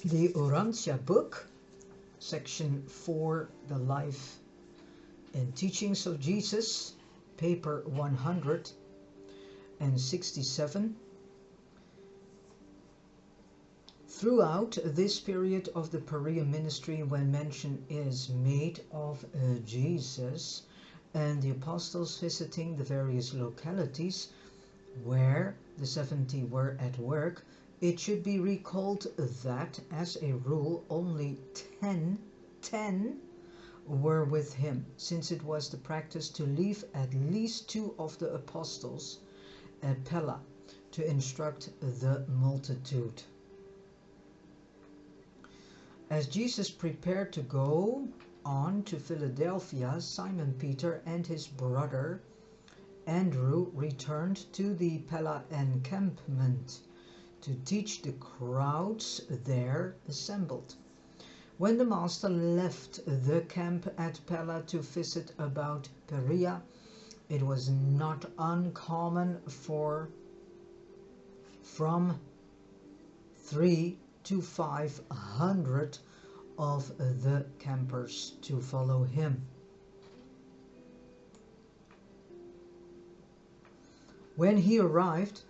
The Urantia book, section 4, the life and teachings of Jesus, paper 167. Throughout this period of the Perea ministry, when mention is made of Jesus and the apostles visiting the various localities where the 70 were at work, it should be recalled that, as a rule, only 10 were with him, since it was the practice to leave at least 2 of the apostles at Pella to instruct the multitude. As Jesus prepared to go on to Philadelphia, Simon Peter and his brother Andrew returned to the Pella encampment to teach the crowds there assembled. When the master left the camp at Pella to visit about Perea, it was not uncommon for from 300 to 500 of the campers to follow him. When he arrived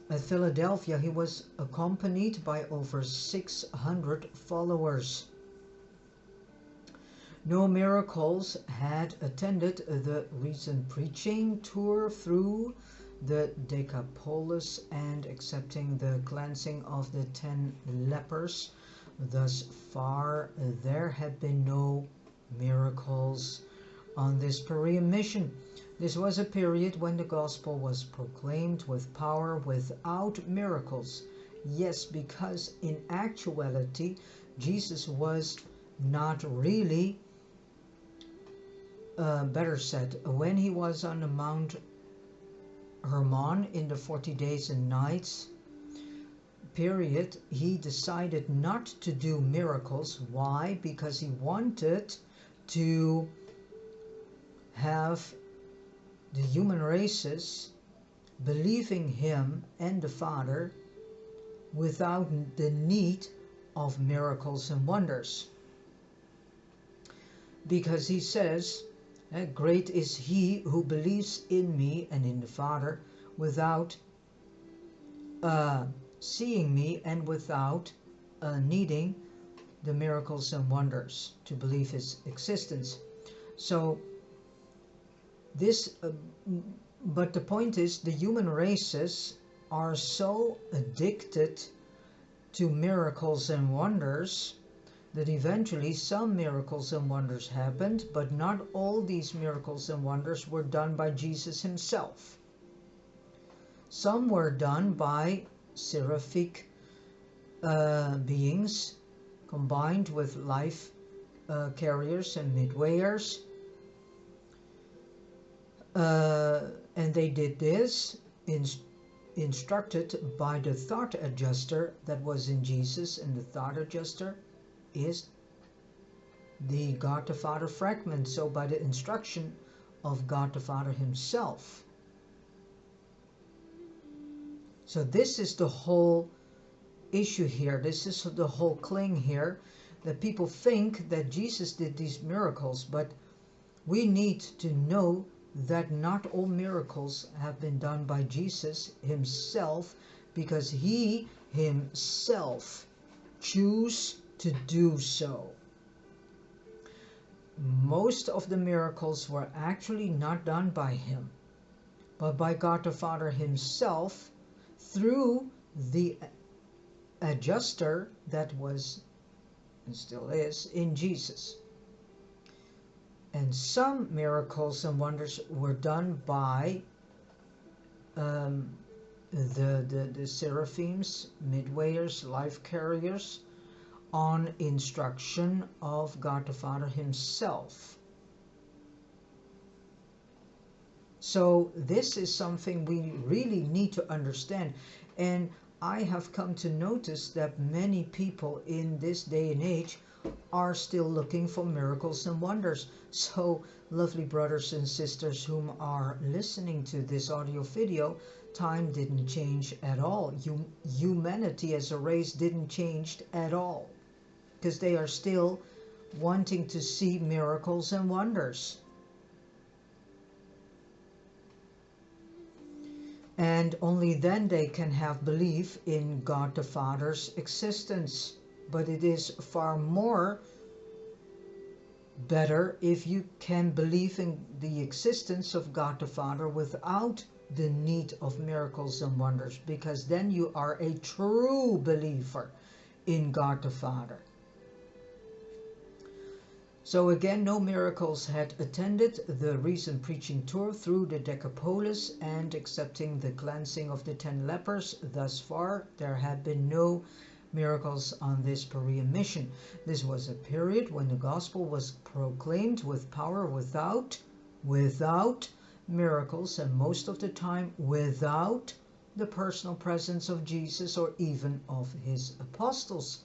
at Philadelphia, he was accompanied by over 600 followers. No miracles had attended the recent preaching tour through the Decapolis, and excepting the cleansing of the 10 lepers, thus far there had been no miracles on this Perean mission. This was a period when the gospel was proclaimed with power without miracles. Yes, because in actuality Jesus was not really, better said, when he was on the Mount Hermon in the 40 days and nights period, he decided not to do miracles. Why? Because he wanted to have the human races believing him and the Father without the need of miracles and wonders. Because he says, great is he who believes in me and in the Father without seeing me and without needing the miracles and wonders to believe his existence. So this, but the point is, the human races are so addicted to miracles and wonders that eventually some miracles and wonders happened, but not all these miracles and wonders were done by Jesus himself. Some were done by seraphic beings combined with life carriers and midwayers. And they did this instructed by the thought adjuster that was in Jesus, and the thought adjuster is the God the Father fragment, so by the instruction of God the Father himself. So this is the whole issue here, this is the whole cling here, that people think that Jesus did these miracles, but we need to know that not all miracles have been done by Jesus himself, because he himself chose to do so. Most of the miracles were actually not done by him, but by God the Father himself through the adjuster that was and still is in Jesus. And some miracles and wonders were done by the seraphims, midwayers, life carriers, on instruction of God the Father himself. So this is something we really need to understand. And I have come to notice that many people in this day and age are still looking for miracles and wonders. So, lovely brothers and sisters whom are listening to this audio video, time didn't change at all. Humanity as a race didn't change at all, because they are still wanting to see miracles and wonders. And only then they can have belief in God the Father's existence. But it is far more better if you can believe in the existence of God the Father without the need of miracles and wonders, because then you are a true believer in God the Father. So again, no miracles had attended the recent preaching tour through the Decapolis, and excepting the cleansing of the 10 lepers, thus far there had been no miracles on this Perean mission. This was a period when the gospel was proclaimed with power without miracles, and most of the time without the personal presence of Jesus or even of his apostles.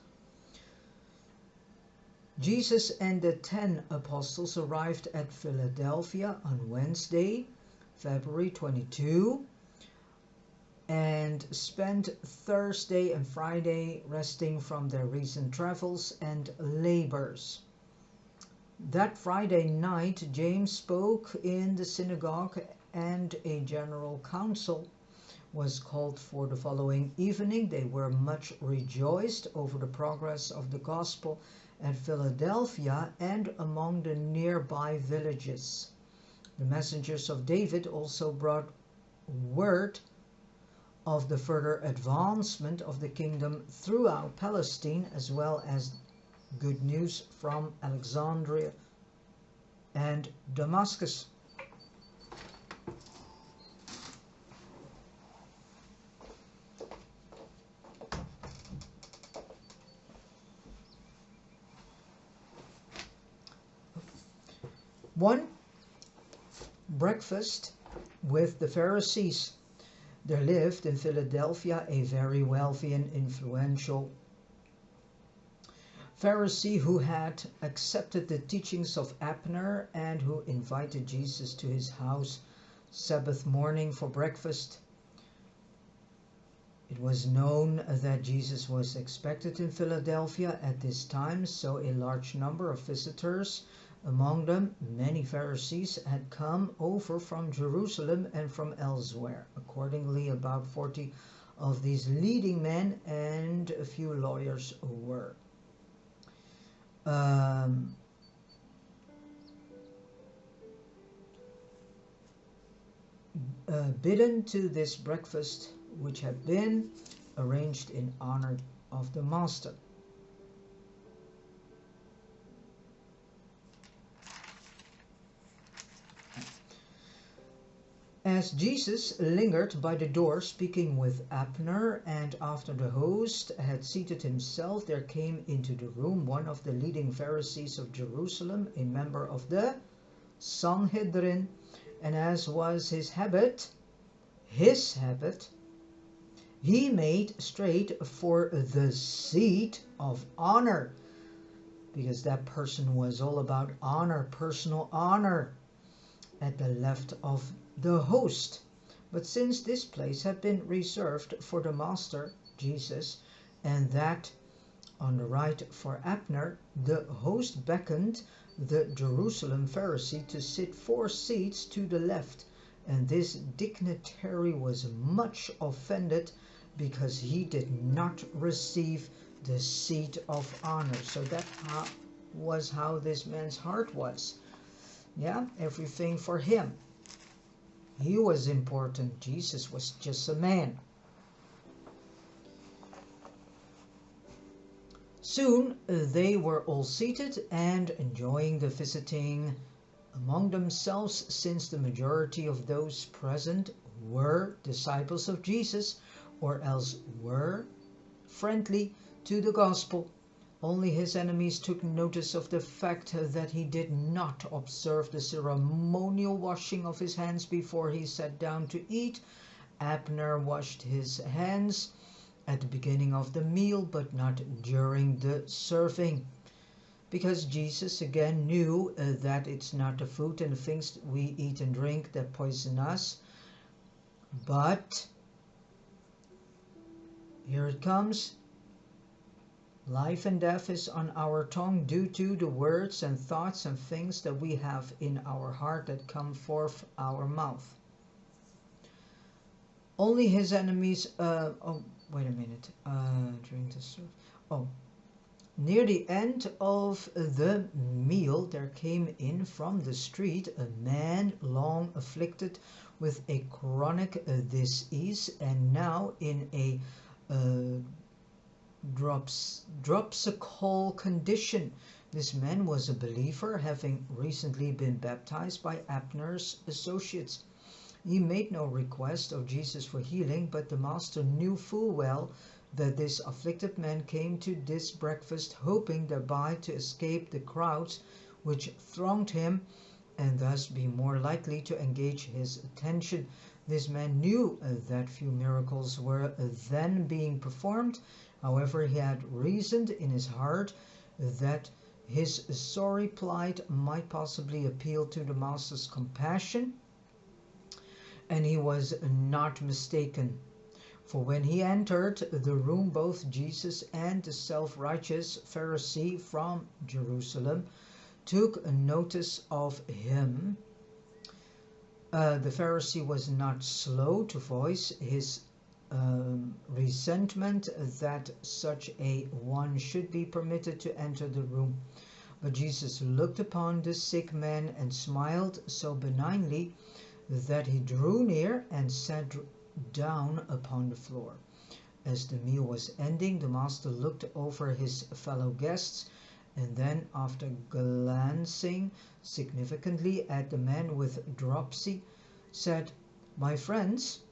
Jesus and the 10 apostles arrived at Philadelphia on Wednesday, February 22, and spent Thursday and Friday resting from their recent travels and labors. That Friday night, James spoke in the synagogue, and a general council was called for the following evening. They were much rejoiced over the progress of the gospel at Philadelphia and among the nearby villages. The messengers of David also brought word of the further advancement of the kingdom throughout Palestine, as well as good news from Alexandria and Damascus. One, breakfast with the Pharisees. There lived in Philadelphia a very wealthy and influential Pharisee who had accepted the teachings of Abner and who invited Jesus to his house Sabbath morning for breakfast. It was known that Jesus was expected in Philadelphia at this time, so a large number of visitors, among them many Pharisees, had come over from Jerusalem and from elsewhere. Accordingly, about 40 of these leading men and a few lawyers were bidden to this breakfast, which had been arranged in honor of the Master. As Jesus lingered by the door speaking with Abner, and after the host had seated himself, there came into the room one of the leading Pharisees of Jerusalem, a member of the Sanhedrin, and as was his habit, he made straight for the seat of honor, because that person was all about honor, personal honor, at the left of the host. But since this place had been reserved for the Master, Jesus, and that on the right for Abner, the host beckoned the Jerusalem Pharisee to sit 4 seats to the left, and this dignitary was much offended because he did not receive the seat of honor. So that was how this man's heart was. Yeah, everything for him. He was important. Jesus was just a man. Soon they were all seated and enjoying the visiting among themselves, since the majority of those present were disciples of Jesus, or else were friendly to the gospel. Only his enemies took notice of the fact that he did not observe the ceremonial washing of his hands before he sat down to eat. Abner washed his hands at the beginning of the meal, but not during the serving, because Jesus again knew that it's not the food and the things we eat and drink that poison us, but Here it comes. Life and death is on our tongue due to the words and thoughts and things that we have in our heart that come forth our mouth. Only his enemies, oh, wait a minute, drink the soup. Oh, near the end of the meal there came in from the street a man long afflicted with a chronic disease, and now in a dropsical condition. This man was a believer, having recently been baptized by Abner's associates. He made no request of Jesus for healing, but the master knew full well that this afflicted man came to this breakfast, hoping thereby to escape the crowds which thronged him, and thus be more likely to engage his attention. This man knew that few miracles were then being performed. However, he had reasoned in his heart that his sorry plight might possibly appeal to the master's compassion, and he was not mistaken. For when he entered the room, both Jesus and the self-righteous Pharisee from Jerusalem took notice of him. The Pharisee was not slow to voice his resentment that such a one should be permitted to enter the room. But Jesus looked upon the sick man and smiled so benignly that he drew near and sat down upon the floor. As the meal was ending, the master looked over his fellow guests, and then, after glancing significantly at the man with dropsy, said, "My friends,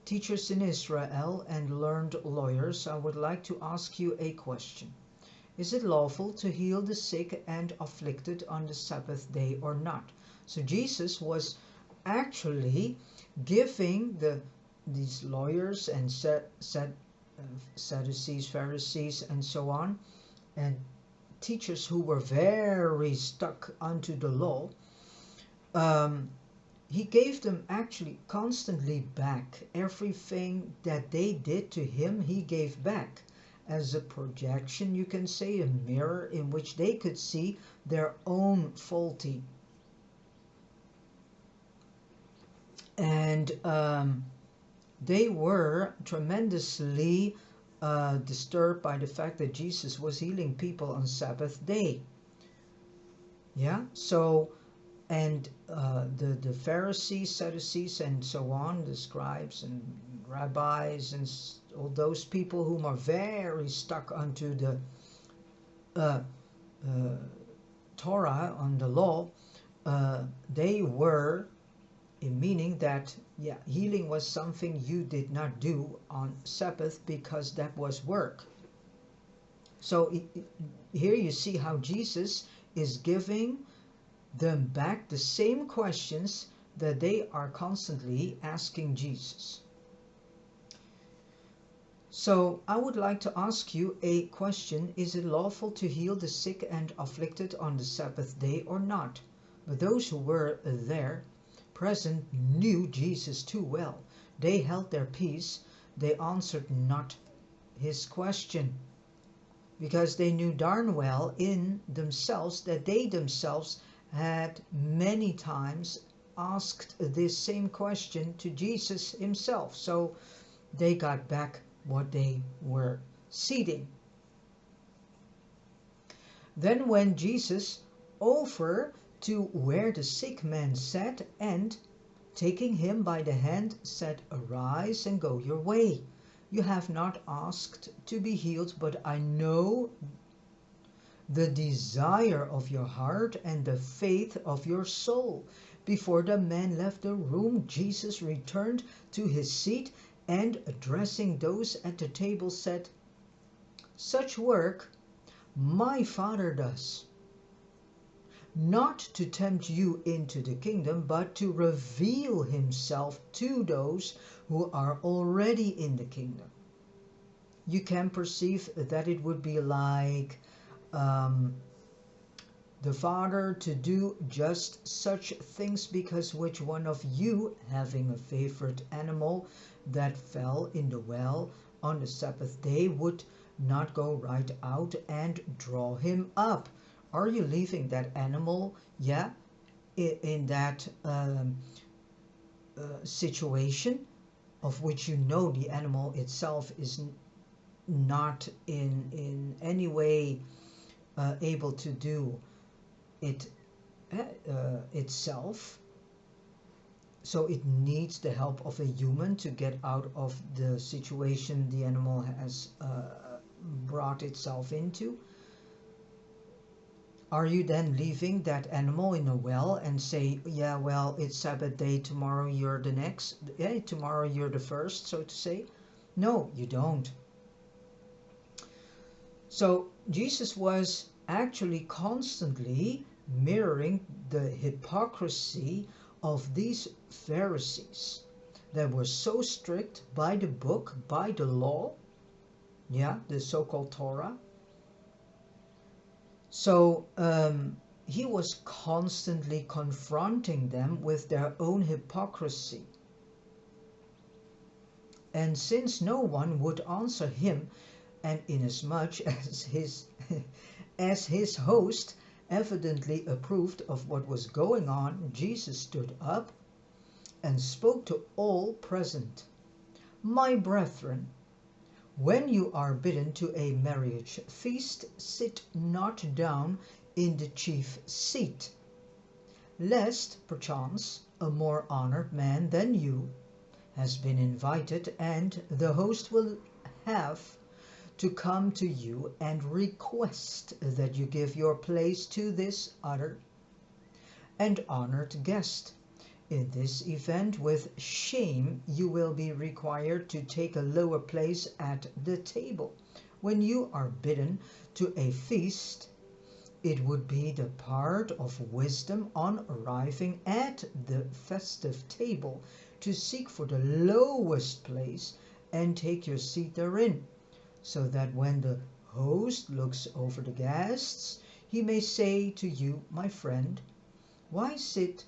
teachers in Israel and learned lawyers, I would like to ask you a question. Is it lawful to heal the sick and afflicted on the Sabbath day or not?" So Jesus was actually giving these lawyers and Sadducees, Pharisees, and so on, and teachers who were very stuck unto the law, he gave them actually constantly back everything that they did to him. He gave back as a projection, you can say, a mirror in which they could see their own faulty and they were tremendously disturbed by the fact that Jesus was healing people on Sabbath day. Yeah, so, and the Pharisees, Sadducees, and so on, the scribes and rabbis and all those people whom are very stuck unto the Torah, on the law, they were meaning that, yeah, healing was something you did not do on Sabbath because that was work. So here you see how Jesus is giving them back the same questions that they are constantly asking Jesus. So I would like to ask you a question. Is it lawful to heal the sick and afflicted on the Sabbath day or not? But those who were there present knew Jesus too well. They held their peace. They answered not his question, because they knew darn well in themselves that they themselves had many times asked this same question to Jesus himself. So they got back what they were seeking. Then when Jesus over to where the sick man sat, and taking him by the hand said, "Arise and go your way. You have not asked to be healed, but I know the desire of your heart and the faith of your soul." Before the man left the room, Jesus returned to his seat and, addressing those at the table, said, "Such work my Father does, not to tempt you into the kingdom, but to reveal himself to those who are already in the kingdom." You can perceive that it would be like the Father to do just such things, because which one of you, having a favorite animal that fell in the well, on the Sabbath day would not go right out and draw him up? Are you leaving that animal, yeah, in that situation of which you know the animal itself is not in any way able to do it itself, so it needs the help of a human to get out of the situation the animal has brought itself into? Are you then leaving that animal in a well and say, yeah, well, it's Sabbath day, tomorrow you're the next, tomorrow you're the first, so to say? No, you don't. So Jesus was actually constantly mirroring the hypocrisy of these Pharisees that were so strict by the book, by the law, the so-called Torah. So he was constantly confronting them with their own hypocrisy. And since no one would answer him, and inasmuch as his host evidently approved of what was going on, Jesus stood up and spoke to all present. My brethren, when you are bidden to a marriage feast, sit not down in the chief seat, lest perchance a more honored man than you has been invited, and the host will have to come to you and request that you give your place to this other and honored guest. In this event, with shame, you will be required to take a lower place at the table. When you are bidden to a feast, it would be the part of wisdom on arriving at the festive table to seek for the lowest place and take your seat therein, so that when the host looks over the guests, he may say to you, my friend, why sit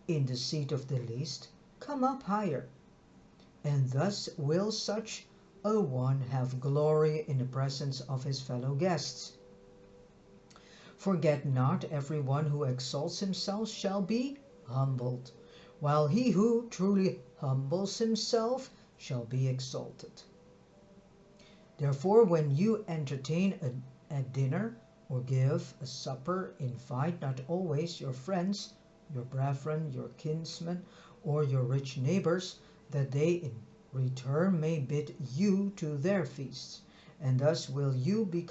in the seat of the least? Come up higher. And thus will such a one have glory in the presence of his fellow guests. Forget not, everyone who exalts himself shall be humbled, while he who truly humbles himself shall be exalted. Therefore, when you entertain a dinner or give a supper, invite not always your friends, your brethren, your kinsmen, or your rich neighbors, that they in return may bid you to their feasts, and thus will you be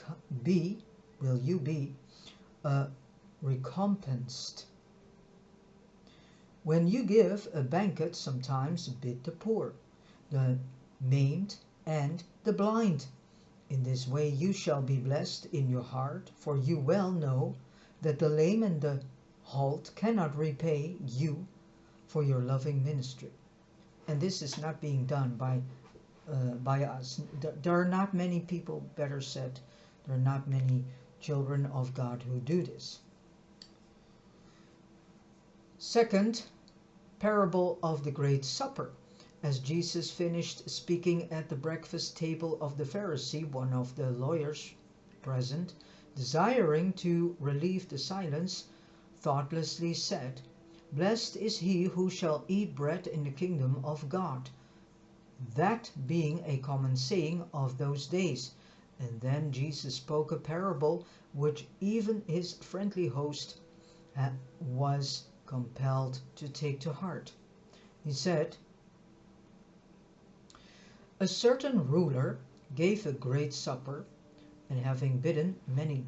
recompensed. When you give a banquet, sometimes bid the poor, the maimed, and the blind. In this way you shall be blessed in your heart, for you well know that the lame and the halt cannot repay you for your loving ministry. And this is not being done by us. There are not many people, better said, there are not many children of God who do this. Second, parable of the Great Supper. As Jesus finished speaking at the breakfast table of the Pharisee, one of the lawyers present, desiring to relieve the silence, thoughtlessly said, Blessed is he who shall eat bread in the kingdom of God. That being a common saying of those days. And then Jesus spoke a parable which even his friendly host was compelled to take to heart. He said, A certain ruler gave a great supper, and having bidden many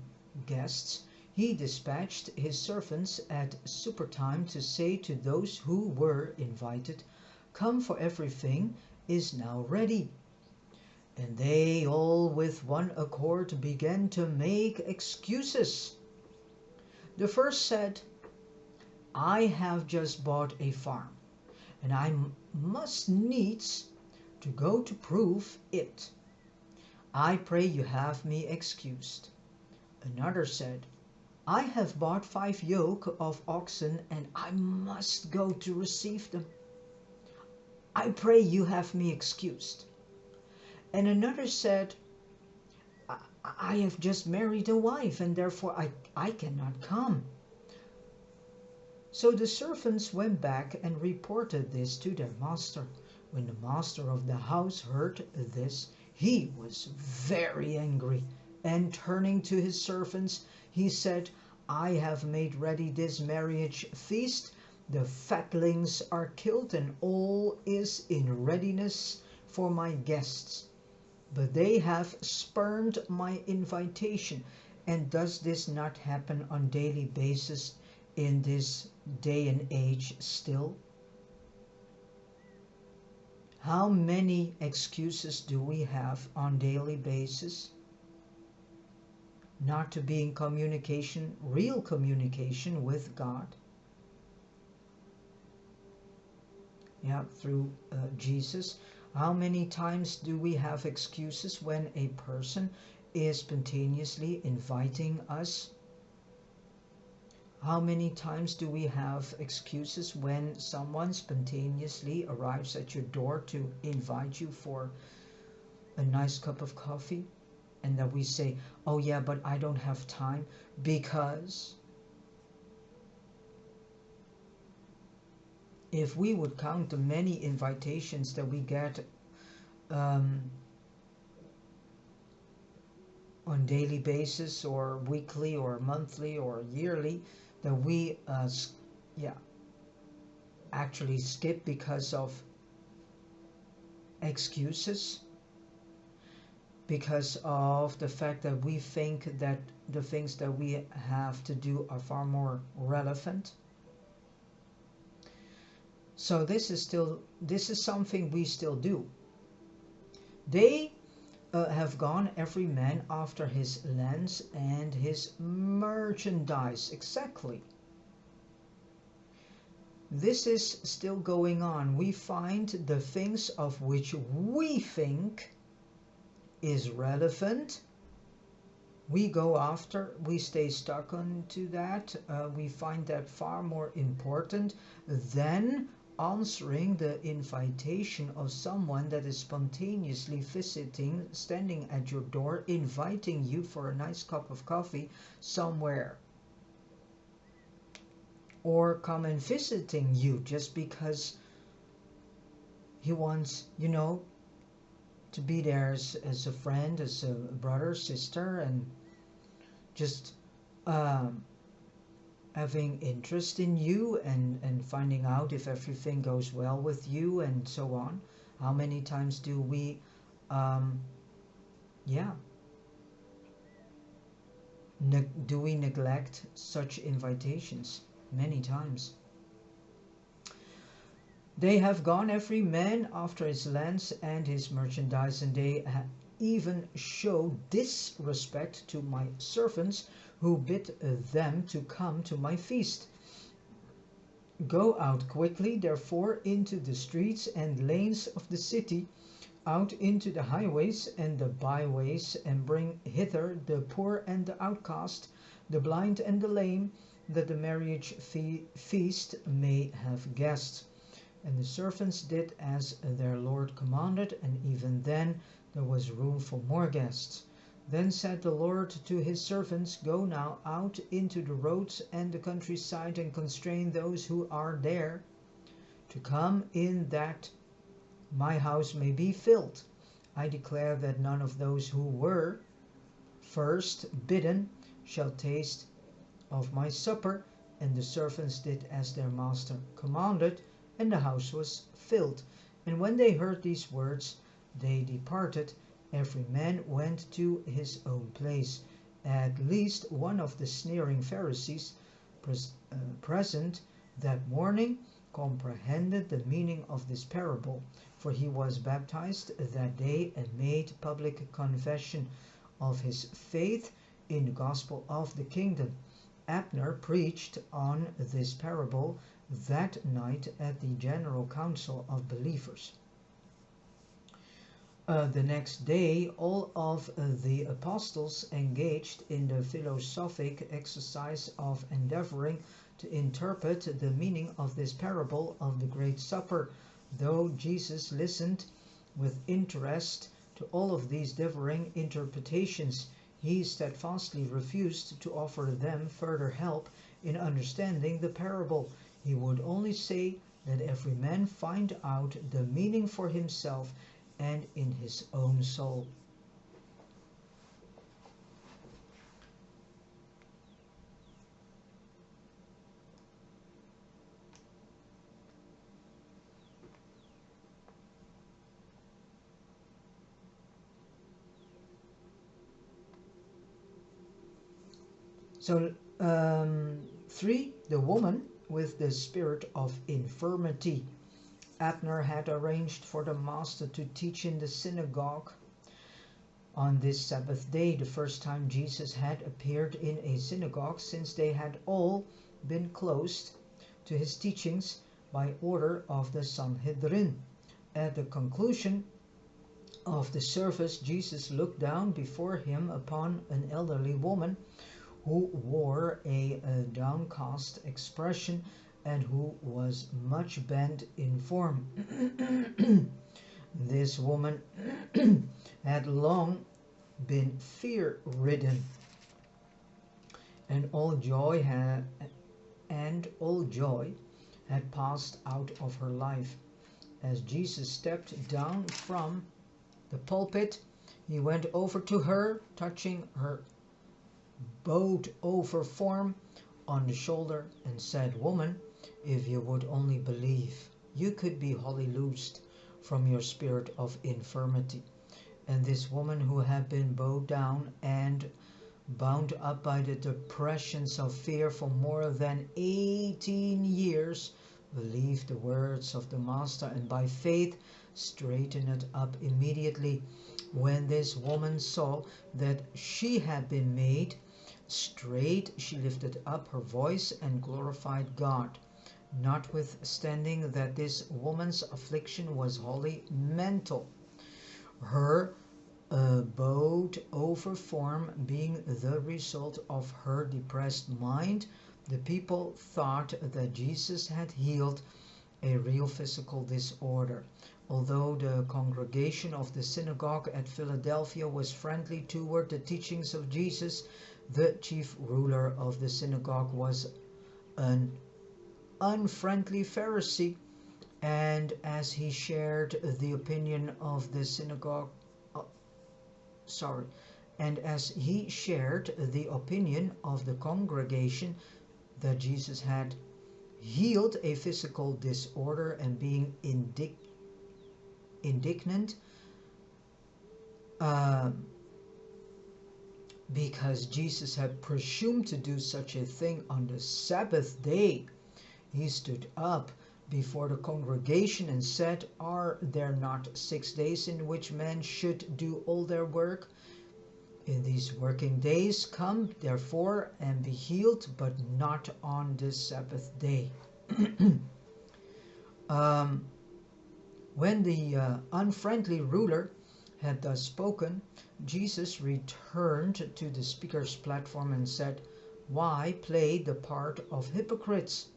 guests, he dispatched his servants at supper time to say to those who were invited, Come, for everything is now ready. And they all with one accord began to make excuses. The first said, I have just bought a farm, and I must needs to go to prove it. I pray you have me excused. Another said, I have bought 5 yoke of oxen, and I must go to receive them. I pray you have me excused. And another said, I have just married a wife, and therefore I cannot come. So the servants went back and reported this to their master. When the master of the house heard this, he was very angry, and turning to his servants, he said, I have made ready this marriage feast. The fatlings are killed, and all is in readiness for my guests. But they have spurned my invitation. And does this not happen on daily basis in this day and age still? How many excuses do we have on daily basis not to be in communication, real communication with God? Yeah, through Jesus. How many times do we have excuses when a person is spontaneously inviting us? How many times do we have excuses when someone spontaneously arrives at your door to invite you for a nice cup of coffee, and that we say, oh yeah, but I don't have time? Because if we would count the many invitations that we get on daily basis, or weekly, or monthly, or yearly, that we actually skip because of excuses, because of the fact that we think that the things that we have to do are far more relevant. So this is something we still do. They have gone every man after his lands and his merchandise. Exactly. This is still going on. We find the things of which we think is relevant. We go after, we stay stuck onto that. We find that far more important than answering the invitation of someone that is spontaneously visiting, standing at your door, inviting you for a nice cup of coffee somewhere. Or come and visiting you just because he wants, to be there as a friend, as a brother, sister, and just having interest in you and finding out if everything goes well with you and so on. How many times do we do we neglect such invitations? Many times. They have gone every man after his lands and his merchandise, and they even show disrespect to my servants who bid them to come to my feast. Go out quickly, therefore, into the streets and lanes of the city, out into the highways and the byways, and bring hither the poor and the outcast, the blind and the lame, that the marriage feast may have guests. And the servants did as their Lord commanded, and even then there was room for more guests. Then said the Lord to his servants, go now out into the roads and the countryside, and constrain those who are there to come in, that my house may be filled. I declare that none of those who were first bidden shall taste of my supper. And the servants did as their master commanded, and the house was filled. And when they heard these words, they departed. Every man went to his own place. At least one of the sneering Pharisees present that morning comprehended the meaning of this parable, for he was baptized that day and made public confession of his faith in the gospel of the kingdom. Abner preached on this parable that night at the general council of believers. The next day, all of the apostles engaged in the philosophic exercise of endeavoring to interpret the meaning of this parable of the Great Supper, though Jesus listened with interest To all of these differing interpretations, he steadfastly refused to offer them further help in understanding the parable. He would only say, "Let every man find out the meaning for himself and in his own soul." So 3. The woman with the spirit of infirmity. Abner had arranged for the master to teach in the synagogue on this Sabbath day, the first time Jesus had appeared in a synagogue since they had all been closed to his teachings by order of the Sanhedrin. At the conclusion of the service, Jesus looked down before him upon an elderly woman who wore a downcast expression and who was much bent in form. This woman had long been fear-ridden, and all joy had passed out of her life. As Jesus stepped down from the pulpit, he went over to her, touching her bowed over form on the shoulder, and said, "Woman, if you would only believe, you could be wholly loosed from your spirit of infirmity." And this woman, who had been bowed down and bound up by the depressions of fear for more than 18 years, believed the words of the Master, and by faith straightened up immediately. When this woman saw that she had been made straight, she lifted up her voice and glorified God. Notwithstanding that this woman's affliction was wholly mental, her bowed over form being the result of her depressed mind, the people thought that Jesus had healed a real physical disorder. Although the congregation of the synagogue at Philadelphia was friendly toward the teachings of Jesus, the chief ruler of the synagogue was an unfriendly Pharisee, and as he shared the opinion of the synagogue, the congregation that Jesus had healed a physical disorder, and being indignant because Jesus had presumed to do such a thing on the Sabbath day, he stood up before the congregation and said, "Are there not 6 days in which men should do all their work? In these working days come therefore and be healed, but not on the Sabbath day." When the unfriendly ruler had thus spoken, Jesus returned to the speaker's platform and said, "Why play the part of hypocrites?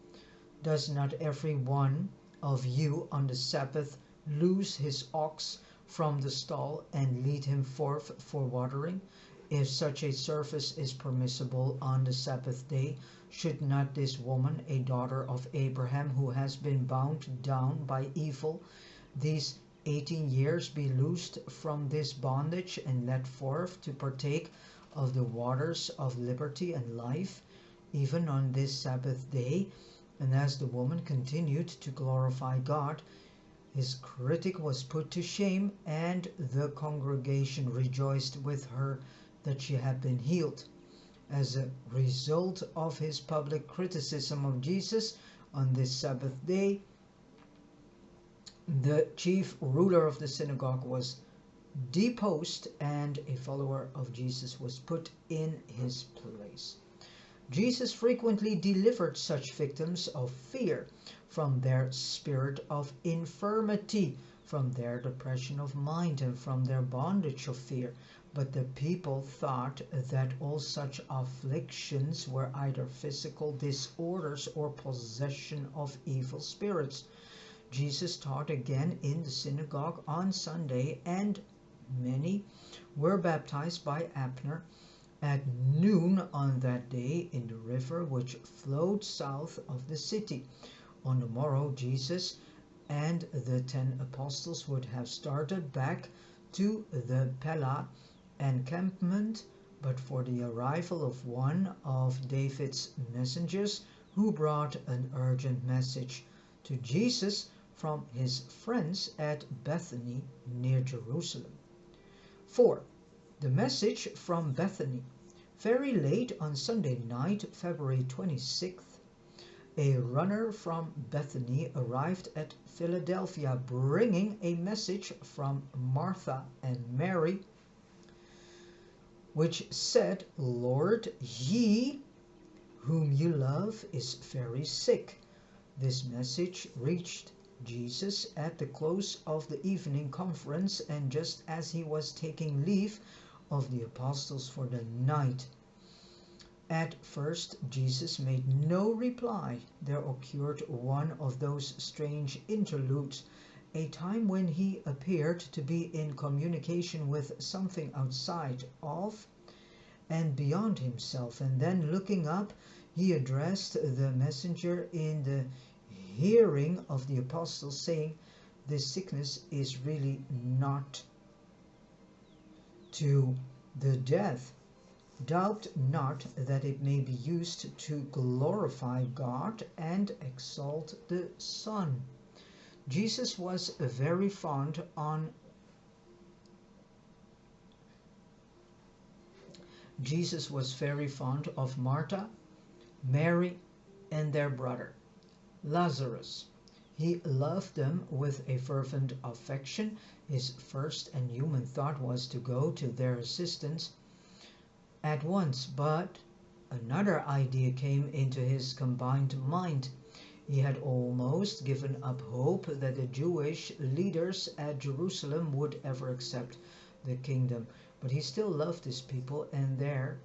Does not every one of you on the Sabbath loose his ox from the stall and lead him forth for watering? If such a service is permissible on the Sabbath day, should not this woman, a daughter of Abraham, who has been bound down by evil these 18 years, be loosed from this bondage and led forth to partake of the waters of liberty and life, even on this Sabbath day?" And as the woman continued to glorify God, his critic was put to shame, and the congregation rejoiced with her that she had been healed. As a result of his public criticism of Jesus on this Sabbath day, the chief ruler of the synagogue was deposed, and a follower of Jesus was put in his place. Jesus frequently delivered such victims of fear from their spirit of infirmity, from their depression of mind, and from their bondage of fear. But the people thought that all such afflictions were either physical disorders or possession of evil spirits. Jesus taught again in the synagogue on Sunday, and many were baptized by Abner at noon on that day in the river which flowed south of the city. On the morrow, Jesus and the 10 apostles would have started back to the Pella encampment, but for the arrival of one of David's messengers who brought an urgent message to Jesus from his friends at Bethany near Jerusalem. 4. The message from Bethany. Very late on Sunday night, February 26th, a runner from Bethany arrived at Philadelphia bringing a message from Martha and Mary, which said, "Lord, he whom you love is very sick." This message reached Jesus at the close of the evening conference and just as he was taking leave of the apostles for the night. At first Jesus made no reply. There occurred one of those strange interludes, a time when he appeared to be in communication with something outside of and beyond himself, and then looking up, he addressed the messenger in the hearing of the apostles, saying, "This sickness is really not to the death. Doubt not that it may be used to glorify God and exalt the Son." Jesus was very fond of Martha, Mary, and their brother Lazarus. He loved them with a fervent affection. His first and human thought was to go to their assistance at once, but another idea came into his combined mind. He had almost given up hope that the Jewish leaders at Jerusalem would ever accept the kingdom, but he still loved his people, and there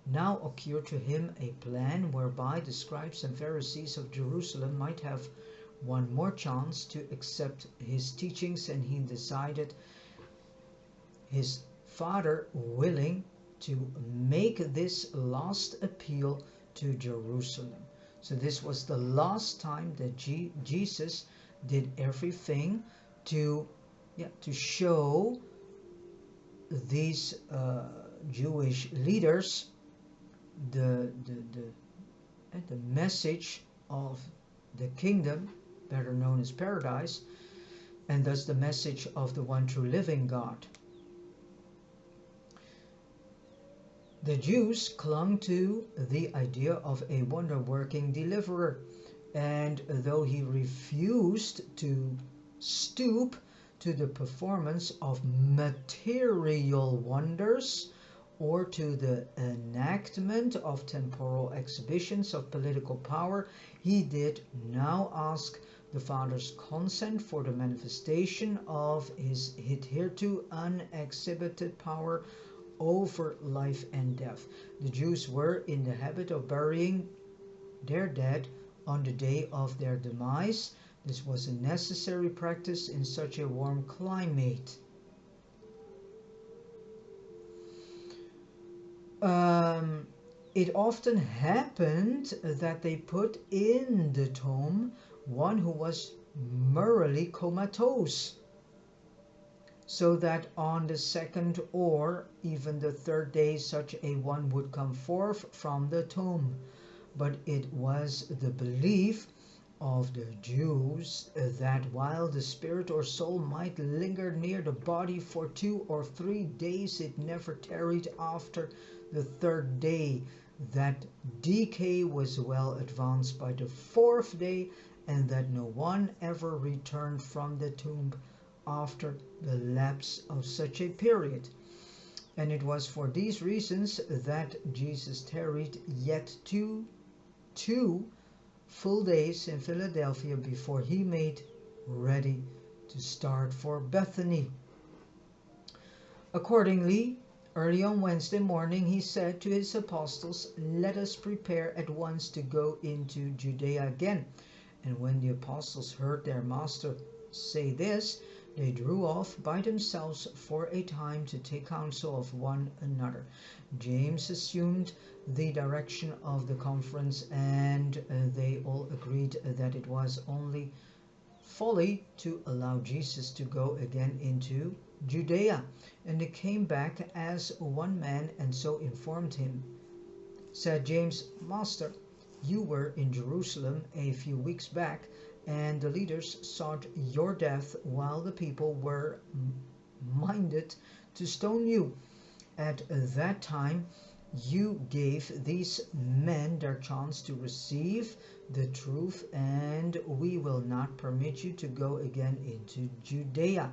now occurred to him a plan whereby the scribes and Pharisees of Jerusalem might have one more chance to accept his teachings, and he decided, his father willing, to make this last appeal to Jerusalem. So this was the last time that Jesus did everything to show these Jewish leaders the message of the kingdom, better known as paradise, and thus the message of the one true living God. The Jews clung to the idea of a wonder-working deliverer, and though he refused to stoop to the performance of material wonders or to the enactment of temporal exhibitions of political power, he did now ask the Father's consent for the manifestation of his hitherto unexhibited power over life and death. The Jews were in the habit of burying their dead on the day of their demise. This was a necessary practice in such a warm climate. It often happened that they put in the tomb one who was morally comatose, so that on the second or even the third day such a one would come forth from the tomb. But it was the belief of the Jews that while the spirit or soul might linger near the body for 2 or 3 days, it never tarried after the third day, that decay was well advanced by the 4th day, and that no one ever returned from the tomb after the lapse of such a period. And it was for these reasons that Jesus tarried yet two full days in Philadelphia before he made ready to start for Bethany. Accordingly, early on Wednesday morning, he said to his apostles, "Let us prepare at once to go into Judea again." And when the apostles heard their master say this, They drew off by themselves for a time to take counsel of one another. James assumed the direction of the conference, and they all agreed that it was only folly to allow Jesus to go again into Judea. And they came back as one man and so informed him. Said James, Master, you were in Jerusalem a few weeks back, and the leaders sought your death while the people were minded to stone you. At that time you gave these men their chance to receive the truth, and we will not permit you to go again into Judea.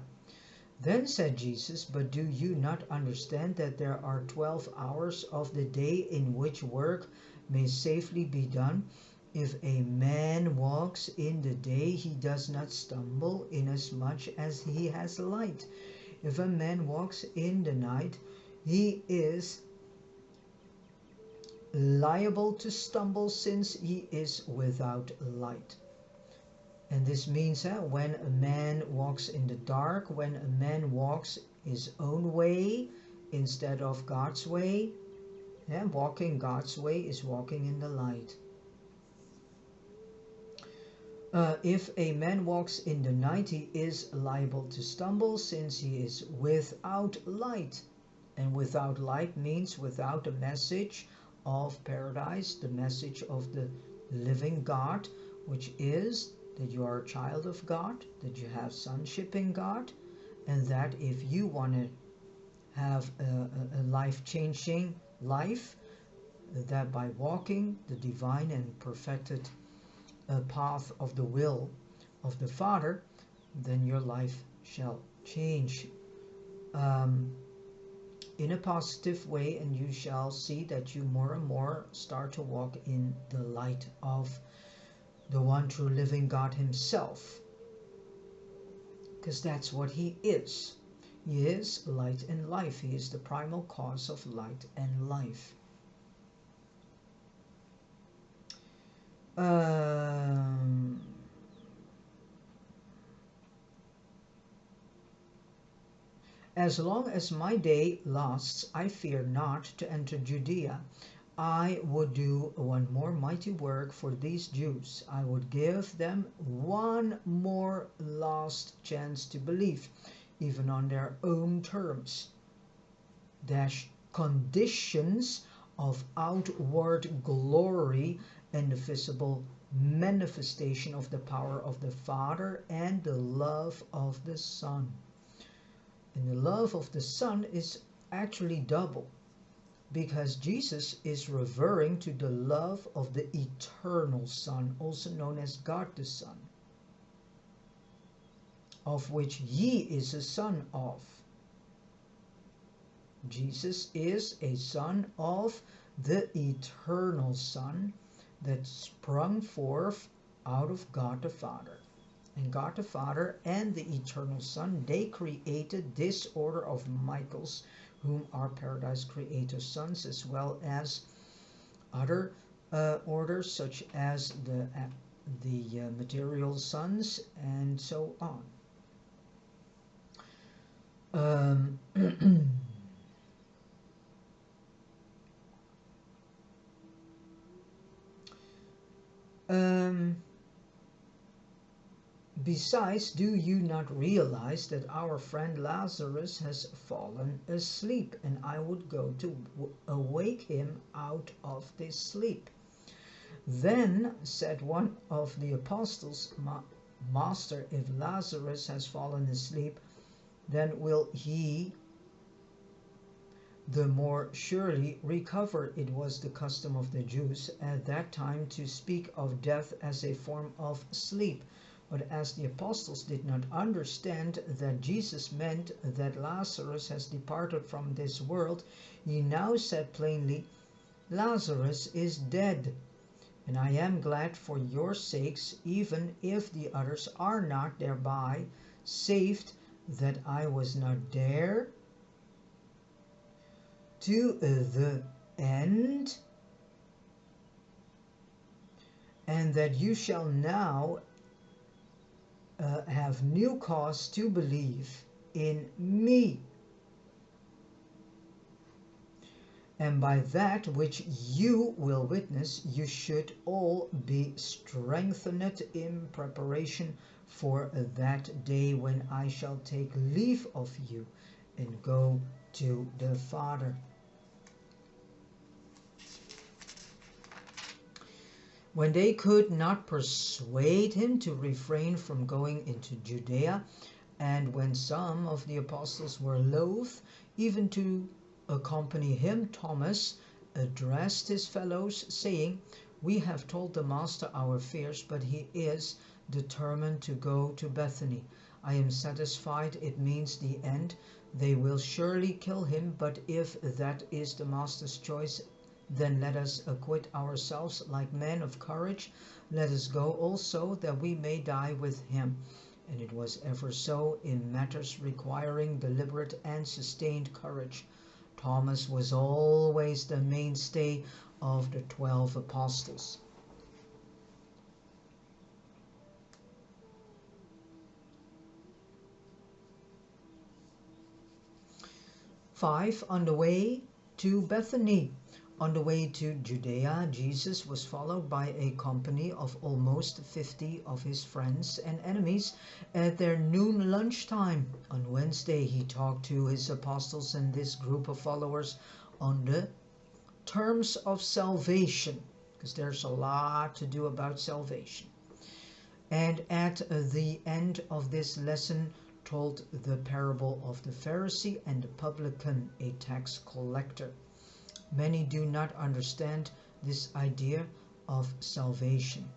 Then said Jesus, But do you not understand that there are 12 hours of the day in which work may safely be done? If a man walks in the day, he does not stumble, inasmuch as he has light. If a man walks in the night, he is liable to stumble, since he is without light. And this means when a man walks in the dark, when a man walks his own way instead of God's way, walking God's way is walking in the light. If a man walks in the night, he is liable to stumble, since he is without light. And without light means without a message of paradise, the message of the living God, which is that you are a child of God, that you have sonship in God, and that if you want to have a life-changing life, that by walking the divine and perfected path of the will of the Father, then your life shall change in a positive way, and you shall see that you more and more start to walk in the light of the one true living God himself, because that's what he is. He is light and life. He is the primal cause of light and life. As long as my day lasts, I fear not to enter Judea. I would do one more mighty work for these Jews. I would give them one more last chance to believe, even on their own terms. Dash conditions of outward glory and the visible manifestation of the power of the Father and the love of the Son. And the love of the Son is actually double, because Jesus is referring to the love of the eternal Son, also known as God the Son, of which he is a son of. Jesus is a son of the eternal Son that sprung forth out of God the Father. And God the Father and the eternal Son, they created this order of Michaels, whom are paradise creator sons, as well as other orders such as the material sons and so on. Besides, do you not realize that our friend Lazarus has fallen asleep, and I would go to awake him out of this sleep? Then said one of the apostles, Master, if Lazarus has fallen asleep, then will he the more surely recover. It was the custom of the Jews at that time to speak of death as a form of sleep. But as the apostles did not understand that Jesus meant that Lazarus has departed from this world, he now said plainly, Lazarus is dead. And I am glad for your sakes, even if the others are not thereby saved, that I was not there to the end, and that you shall now have new cause to believe in me. And by that which you will witness, you should all be strengthened in preparation for that day when I shall take leave of you and go to the Father. When they could not persuade him to refrain from going into Judea, and when some of the apostles were loath even to accompany him, Thomas addressed his fellows, saying, "We have told the Master our fears, but he is determined to go to Bethany. I am satisfied it means the end. They will surely kill him, but if that is the Master's choice, then let us acquit ourselves like men of courage. Let us go also, that we may die with him." And it was ever so in matters requiring deliberate and sustained courage. Thomas was always the mainstay of the 12 apostles. Five, on the way to Bethany. On the way to Judea, Jesus was followed by a company of almost 50 of his friends and enemies at their noon lunchtime. On Wednesday, he talked to his apostles and this group of followers on the terms of salvation, because there's a lot to do about salvation. And at the end of this lesson, told the parable of the Pharisee and the publican, a tax collector. Many do not understand this idea of salvation.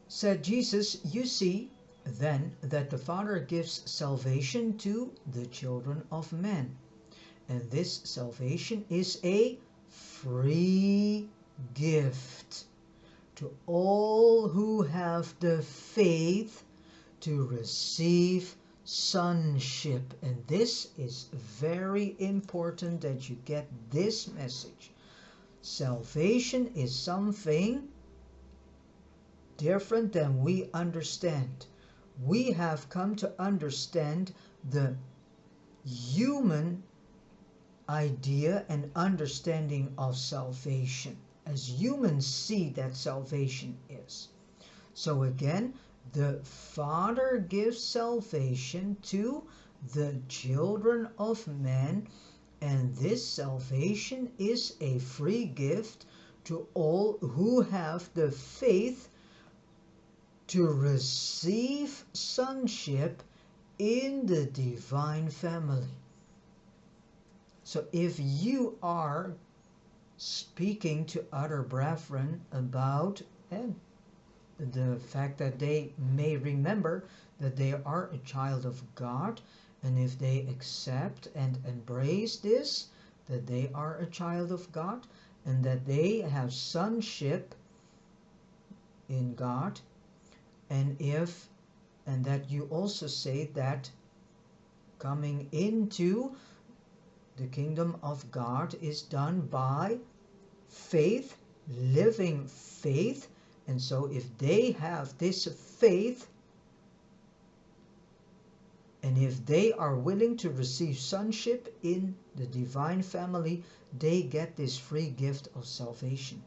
Said Jesus, "You see then that the Father gives salvation to the children of men. And this salvation is a free gift to all who have the faith to receive sonship." And this is very important that you get this message. Salvation is something different than we understand. We have come to understand the human idea and understanding of salvation, as humans see that salvation is. So again, the Father gives salvation to the children of men, and this salvation is a free gift to all who have the faith to receive sonship in the divine family. So if you are speaking to other brethren about the fact that they may remember that they are a child of God, and if they accept and embrace this, that they are a child of God, and that they have sonship in God, and that you also say that coming into the kingdom of God is done by faith, living faith. And so if they have this faith, and if they are willing to receive sonship in the divine family, they get this free gift of salvation.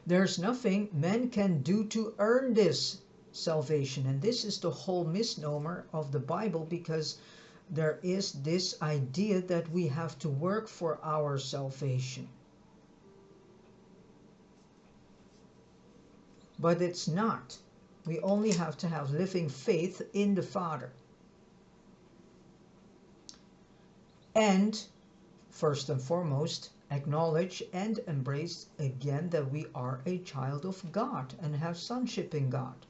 There's nothing men can do to earn this salvation. And this is the whole misnomer of the Bible, because there is this idea that we have to work for our salvation. But it's not. We only have to have living faith in the Father. And, first and foremost, acknowledge and embrace again that we are a child of God and have sonship in God.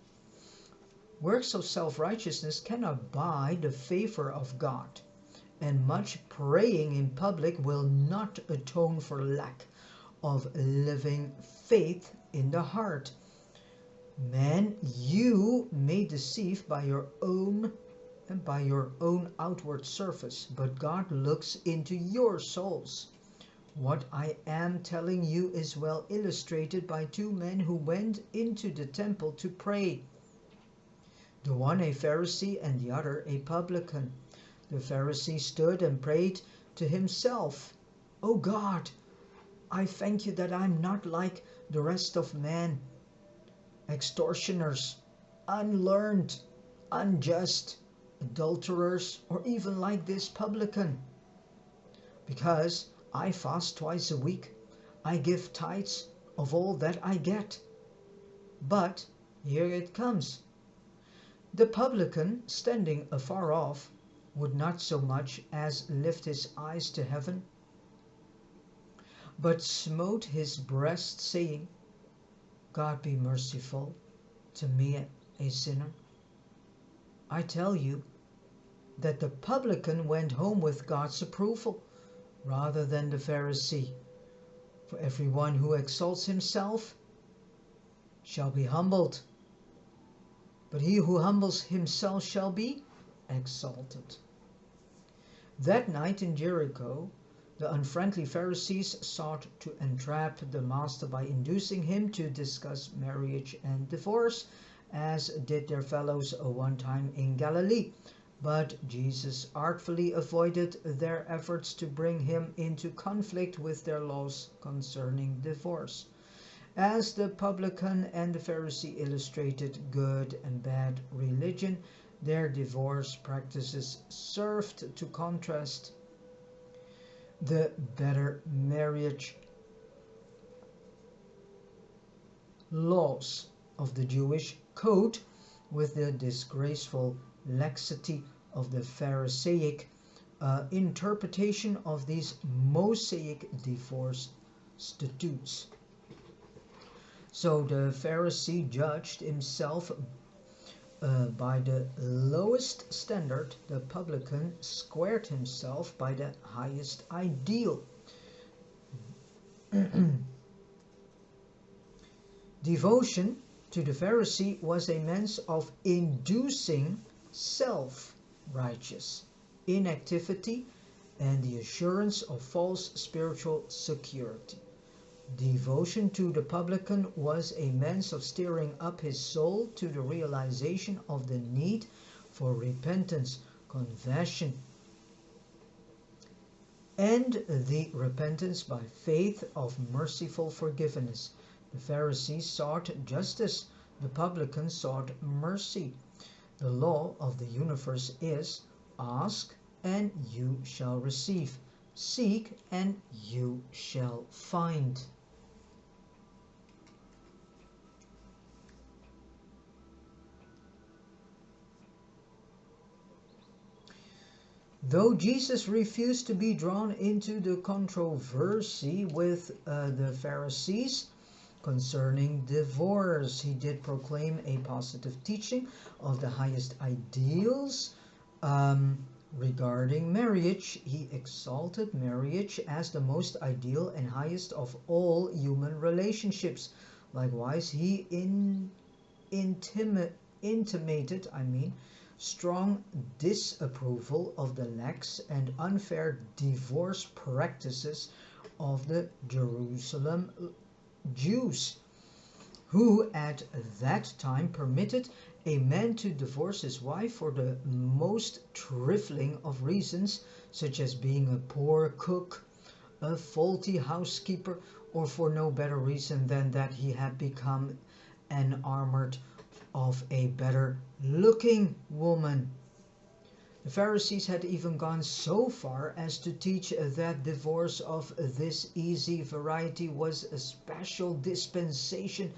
Works of self-righteousness cannot buy the favor of God, and much praying in public will not atone for lack of living faith in the heart. Man, you may deceive by your own outward surface, but God looks into your souls. What I am telling you is well illustrated by two men who went into the temple to pray, the one a Pharisee and the other a publican. The Pharisee stood and prayed to himself, "O God, I thank you that I'm not like the rest of men, extortioners, unlearned, unjust, adulterers, or even like this publican. Because I fast twice a week, I give tithes of all that I get." But here it comes. The publican, standing afar off, would not so much as lift his eyes to heaven, but smote his breast, saying, "God be merciful to me, a sinner." I tell you that the publican went home with God's approval rather than the Pharisee. For everyone who exalts himself shall be humbled, but he who humbles himself shall be exalted. That night in Jericho, the unfriendly Pharisees sought to entrap the Master by inducing him to discuss marriage and divorce, as did their fellows one time in Galilee. But Jesus artfully avoided their efforts to bring him into conflict with their laws concerning divorce. As the publican and the Pharisee illustrated good and bad religion, their divorce practices served to contrast the better marriage laws of the Jewish code with the disgraceful laxity of the Pharisaic interpretation of these Mosaic divorce statutes. So the Pharisee judged himself by the lowest standard, the publican squared himself by the highest ideal. Devotion to the Pharisee was a means of inducing self-righteous inactivity and the assurance of false spiritual security. Devotion to the publican was a means of stirring up his soul to the realization of the need for repentance, confession, and the repentance by faith of merciful forgiveness. The Pharisees sought justice, the publican sought mercy. The law of the universe is, ask and you shall receive, seek and you shall find. Though Jesus refused to be drawn into the controversy with the Pharisees concerning divorce, he did proclaim a positive teaching of the highest ideals regarding marriage. He exalted marriage as the most ideal and highest of all human relationships. Likewise, he intimated strong disapproval of the lax and unfair divorce practices of the Jerusalem Jews, who at that time permitted a man to divorce his wife for the most trifling of reasons, such as being a poor cook, a faulty housekeeper, or for no better reason than that he had become enamored of a better looking woman. The Pharisees had even gone so far as to teach that divorce of this easy variety was a special dispensation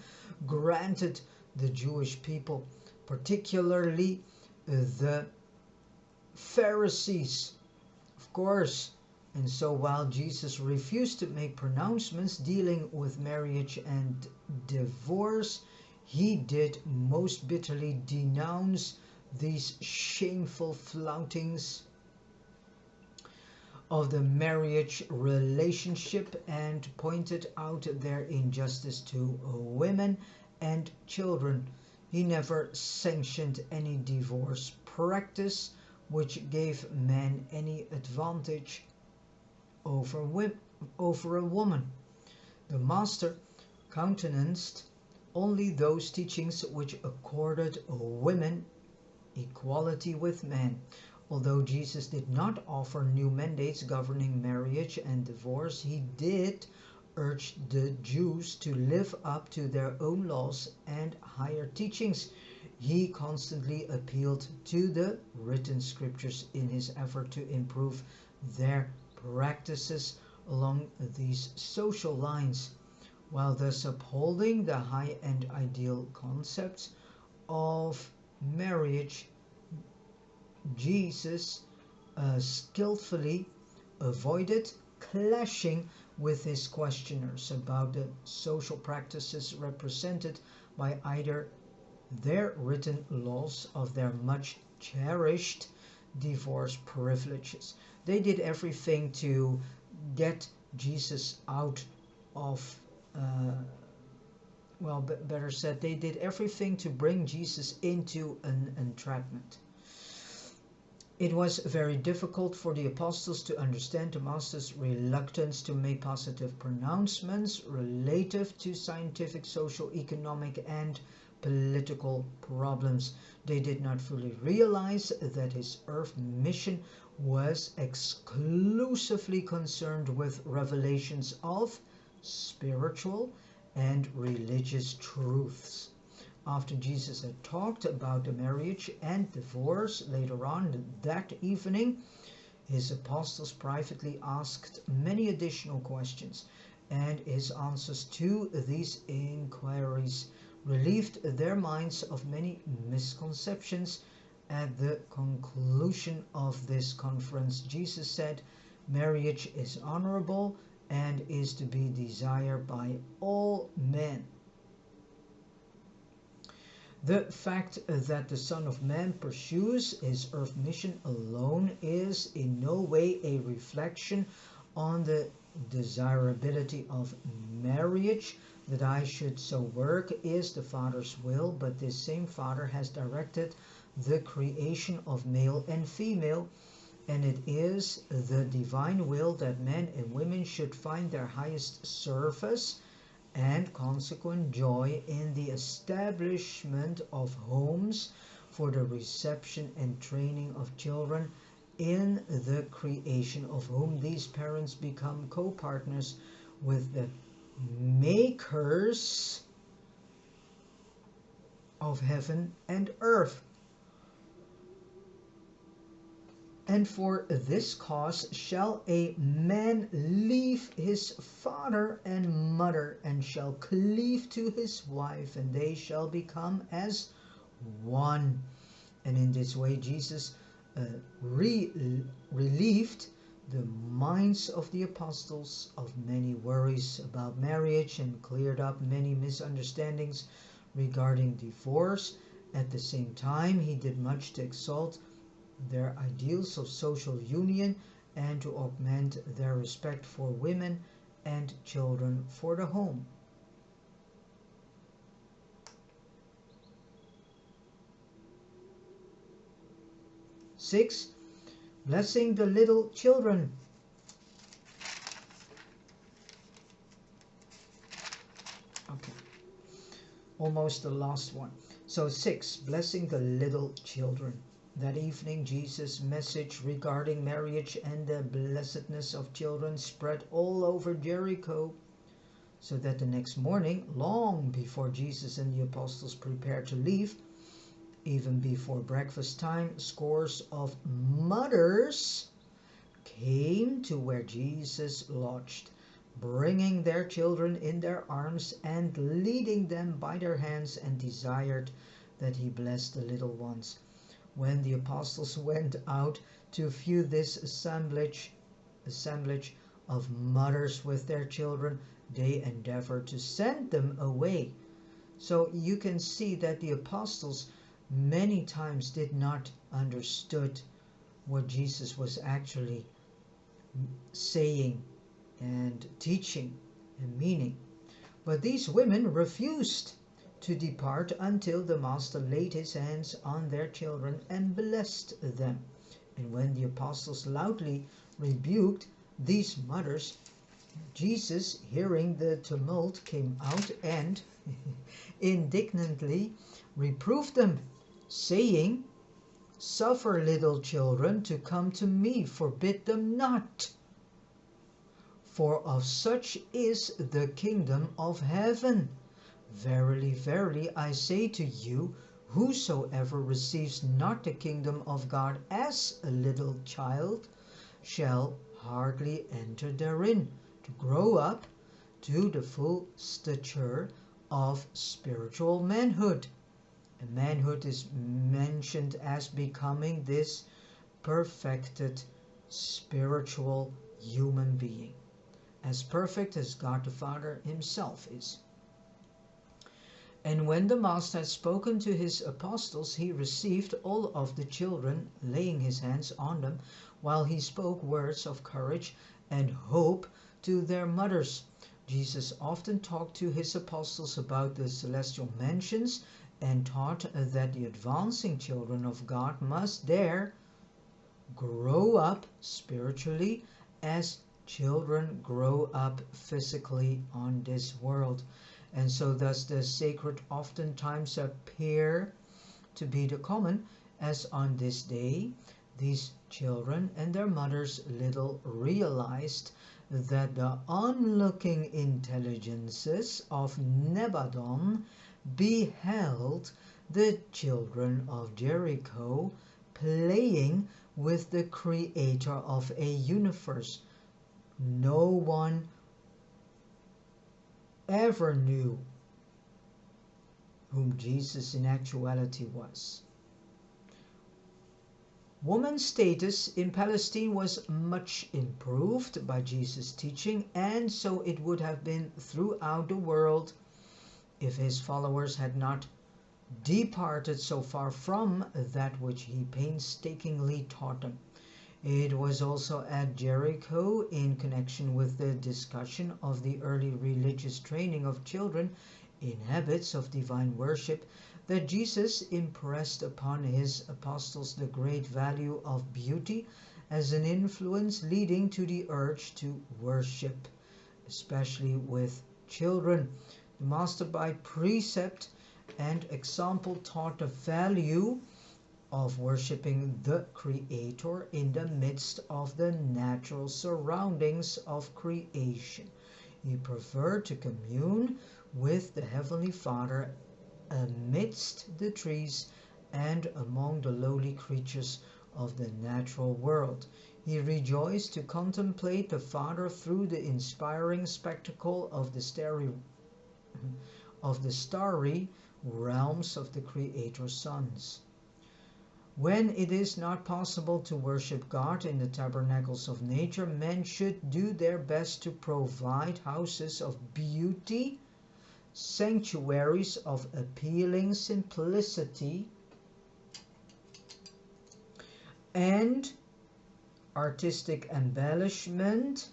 granted the Jewish people, particularly the Pharisees, of course. And so while Jesus refused to make pronouncements dealing with marriage and divorce, he did most bitterly denounce these shameful floutings of the marriage relationship and pointed out their injustice to women and children. He never sanctioned any divorce practice which gave men any advantage over over a woman. The Master countenanced only those teachings which accorded women equality with men. Although Jesus did not offer new mandates governing marriage and divorce, he did urge the Jews to live up to their own laws and higher teachings. He constantly appealed to the written scriptures in his effort to improve their practices along these social lines, while thus upholding the high and ideal concepts of marriage. Jesus skillfully avoided clashing with his questioners about the social practices represented by either their written laws of their much cherished divorce privileges. They did everything to get Jesus out of better said, they did everything to bring Jesus into an entrapment. It was very difficult for the apostles to understand the Master's reluctance to make positive pronouncements relative to scientific, social, economic, and political problems. They did not fully realize that his earth mission was exclusively concerned with revelations of spiritual and religious truths. After Jesus had talked about the marriage and divorce later on that evening, his apostles privately asked many additional questions, and his answers to these inquiries relieved their minds of many misconceptions. At the conclusion of this conference, Jesus said, "Marriage is honorable and is to be desired by all men." The fact that the Son of Man pursues his earth mission alone is in no way a reflection on the desirability of marriage. That I should so work is the Father's will, but this same Father has directed the creation of male and female, and it is the divine will that men and women should find their highest service and consequent joy in the establishment of homes for the reception and training of children, in the creation of whom these parents become co-partners with the makers of heaven and earth. And for this cause shall a man leave his father and mother, and shall cleave to his wife, and they shall become as one. And in this way Jesus relieved the minds of the apostles of many worries about marriage, and cleared up many misunderstandings regarding divorce. At the same time, he did much to exalt their ideals of social union and to augment their respect for women and children for the home. Six, blessing the little children. Okay, almost the last one. So 6, blessing the little children. That evening, Jesus' message regarding marriage and the blessedness of children spread all over Jericho, so that the next morning, long before Jesus and the apostles prepared to leave, even before breakfast time, scores of mothers came to where Jesus lodged, bringing their children in their arms and leading them by their hands, and desired that he bless the little ones. When the apostles went out to view this assemblage of mothers with their children, they endeavored to send them away. So you can see that the apostles many times did not understood what Jesus was actually saying and teaching and meaning. But these women refused to depart until the Master laid his hands on their children and blessed them. And when the apostles loudly rebuked these mothers, Jesus, hearing the tumult, came out and indignantly reproved them, saying, "Suffer little children to come to me, forbid them not. For of such is the kingdom of heaven. Verily, verily, I say to you, whosoever receives not the kingdom of God as a little child shall hardly enter therein, to grow up to the full stature of spiritual manhood." And manhood is mentioned as becoming this perfected spiritual human being, as perfect as God the Father himself is. And when the Master had spoken to his apostles, he received all of the children, laying his hands on them, while he spoke words of courage and hope to their mothers. Jesus often talked to his apostles about the celestial mansions and taught that the advancing children of God must there grow up spiritually as children grow up physically on this world. And so thus the sacred oftentimes appear to be the common, as on this day these children and their mothers little realized that the onlooking intelligences of Nebadon beheld the children of Jericho playing with the creator of a universe. No one ever knew whom Jesus in actuality was. Woman's status in Palestine was much improved by Jesus' teaching, and so it would have been throughout the world if his followers had not departed so far from that which he painstakingly taught them. It was also at Jericho, in connection with the discussion of the early religious training of children in habits of divine worship, that Jesus impressed upon his apostles the great value of beauty as an influence leading to the urge to worship, especially with children. The Master by precept and example taught the value of worshipping the Creator in the midst of the natural surroundings of creation. He preferred to commune with the Heavenly Father amidst the trees and among the lowly creatures of the natural world. He rejoiced to contemplate the Father through the inspiring spectacle of the starry realms of the Creator's sons. When it is not possible to worship God in the tabernacles of nature, men should do their best to provide houses of beauty, sanctuaries of appealing simplicity, and artistic embellishment,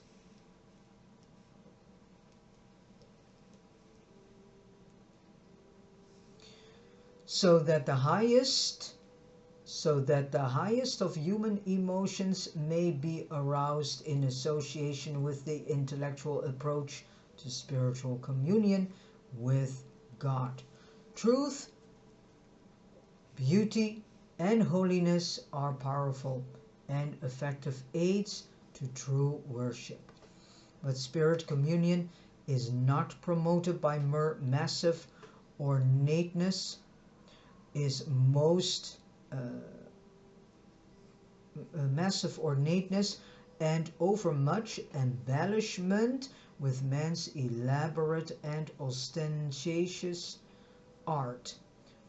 so that the highest of human emotions may be aroused in association with the intellectual approach to spiritual communion with God. Truth, beauty, and holiness are powerful and effective aids to true worship. But spirit communion is not promoted by massive ornateness, and overmuch embellishment with man's elaborate and ostentatious art.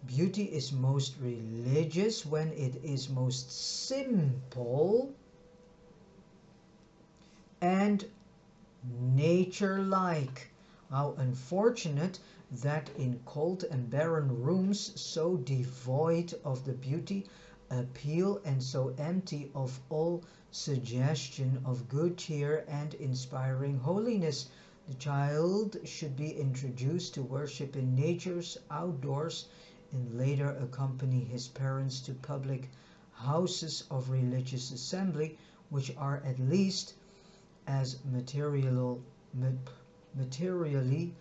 Beauty is most religious when it is most simple and nature-like. How unfortunate that in cold and barren rooms so devoid of the beauty, appeal, and so empty of all suggestion of good cheer and inspiring holiness, the child should be introduced to worship in nature's outdoors and later accompany his parents to public houses of religious assembly, which are at least as material materially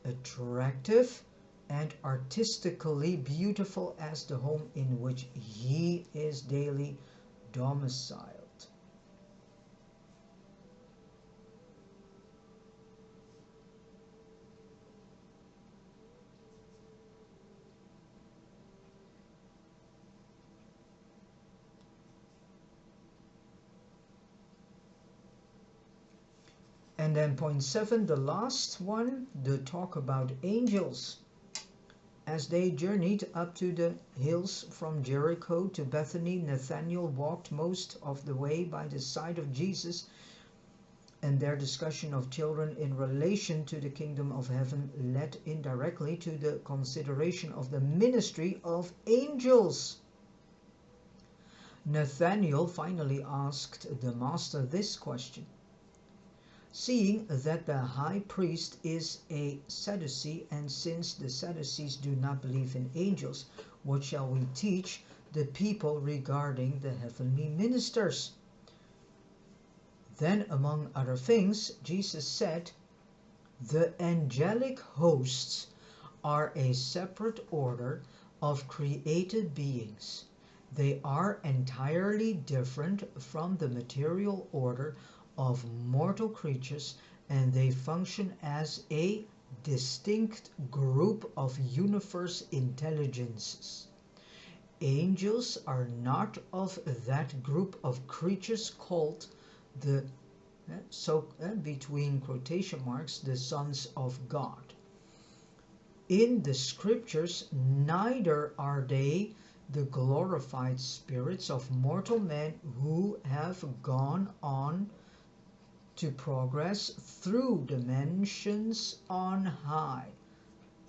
attractive and artistically beautiful as the home in which he is daily domiciled. And then point 7, the last one, the talk about angels. As they journeyed up to the hills from Jericho to Bethany, Nathanael walked most of the way by the side of Jesus, and their discussion of children in relation to the kingdom of heaven led indirectly to the consideration of the ministry of angels. Nathanael finally asked the master this question: seeing that the high priest is a Sadducee, and since the Sadducees do not believe in angels, what shall we teach the people regarding the heavenly ministers? Then, among other things, Jesus said, the angelic hosts are a separate order of created beings. They are entirely different from the material order of mortal creatures, and they function as a distinct group of universe intelligences. Angels are not of that group of creatures called the between quotation marks, the sons of God. In the scriptures, neither are they the glorified spirits of mortal men who have gone on to progress through dimensions on high.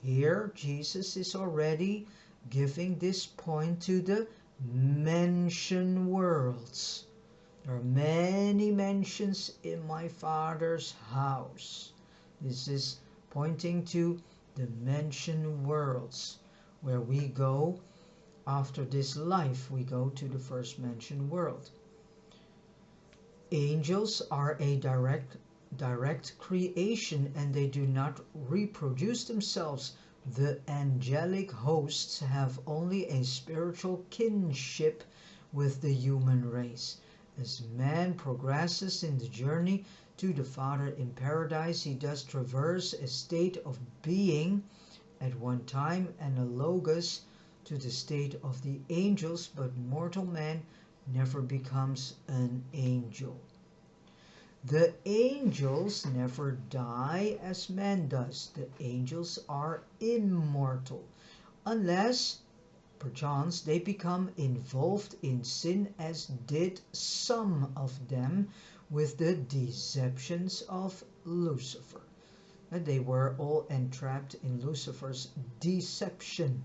Here Jesus is already giving this point to the mansion worlds. There are many mansions in my Father's house. This is pointing to the mansion worlds, where we go after this life. We go to the first mansion world. Angels are a direct creation, and they do not reproduce themselves. The angelic hosts have only a spiritual kinship with the human race. As man progresses in the journey to the Father in paradise, he does traverse a state of being at one time analogous to the state of the angels, but mortal man never becomes an angel. The angels never die as man does. The angels are immortal, unless perchance they become involved in sin, as did some of them with the deceptions of Lucifer. And they were all entrapped in Lucifer's deception.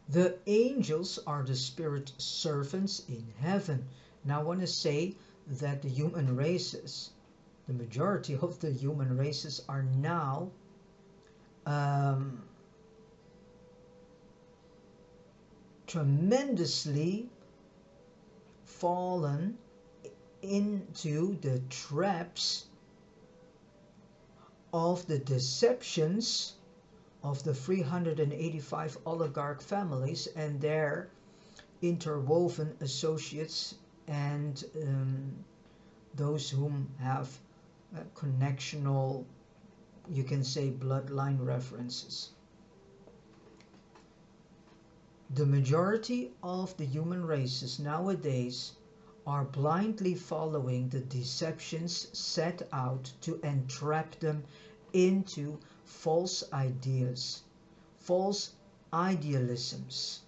The angels are the spirit servants in heaven. Now I want to say that the human races, the majority of the human races, are now tremendously fallen into the traps of the deceptions of the 385 oligarch families and their interwoven associates, and those whom have connectional, you can say, bloodline references. The majority of the human races nowadays are blindly following the deceptions set out to entrap them into false ideas, false idealisms,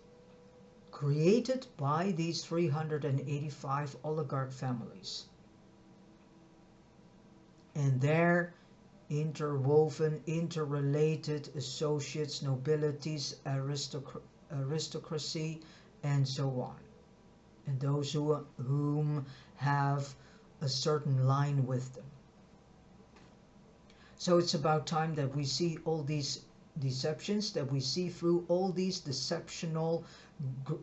created by these 385 oligarch families and their interwoven, interrelated associates, nobilities, aristocracy, and so on, and those whom have a certain line with them. So it's about time that we see all these deceptions, that we see through all these deceptional